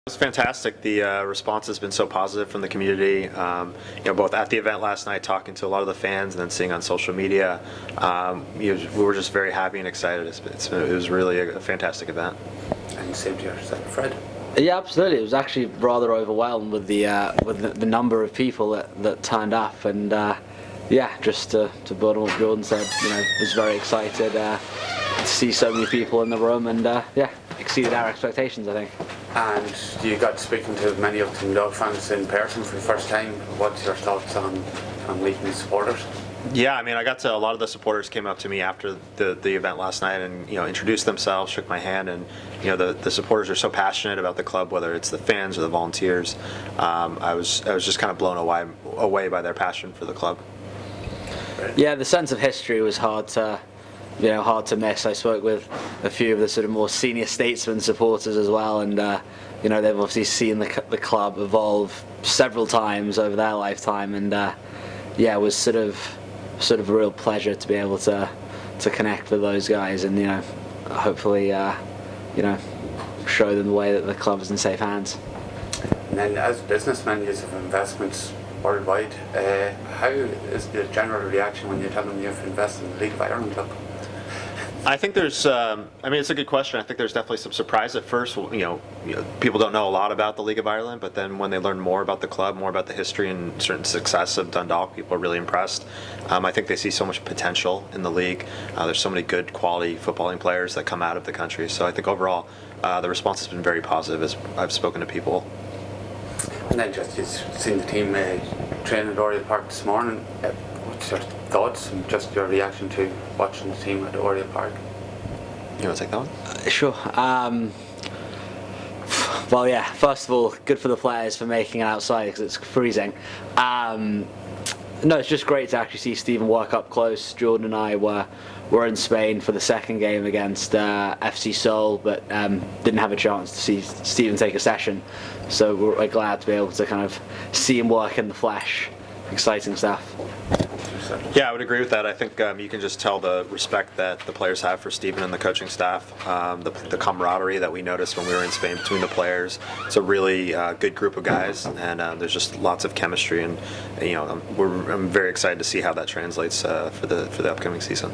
It's fantastic. The response has been so positive from the community. Both at the event last night, talking to a lot of the fans, and then seeing on social media. We were just very happy and excited. It was really a fantastic event. And same to yourself, Fred. Yeah, absolutely. It was actually rather overwhelmed with the number of people that turned up, and just to build on what Jordan said, was very excited to see so many people in the room, and exceeded our expectations, I think. And you got speaking to many of the Dundalk fans in person for the first time. What's your thoughts on meeting the supporters? Yeah, I got to, a lot of the supporters came up to me after the event last night and introduced themselves, shook my hand, and the supporters are so passionate about the club, whether it's the fans or the volunteers. I was just kind of blown away by their passion for the club. Yeah, the sense of history was hard to miss. I spoke with a few of the sort of more senior statesman supporters as well, and they've obviously seen the club evolve several times over their lifetime, and it was sort of a real pleasure to be able to connect with those guys, and hopefully show them the way that the club is in safe hands. And then, as businessmen, you have investments worldwide. How is the general reaction when you tell them you've invested in the League of Ireland club? I think there's, it's a good question. I think there's definitely some surprise at first. People don't know a lot about the League of Ireland, but then when they learn more about the club, more about the history and certain success of Dundalk, people are really impressed. I think they see so much potential in the league. There's so many good quality footballing players that come out of the country. So I think overall, the response has been very positive as I've spoken to people. And then you've seen the team train at Oriel Park this morning. What's your thoughts and just your reaction to watching the team at Oriel Park? You want to take that one? Sure. First of all, good for the players for making it outside because it's freezing. It's just great to actually see Stephen work up close. Jordan and I were in Spain for the second game against FC Seoul, but didn't have a chance to see Stephen take a session. So we're glad to be able to kind of see him work in the flesh. Exciting stuff. Yeah, I would agree with that. I think you can just tell the respect that the players have for Stephen and the coaching staff, the camaraderie that we noticed when we were in Spain between the players. It's a really good group of guys, and there's just lots of chemistry, and I'm very excited to see how that translates for the upcoming season.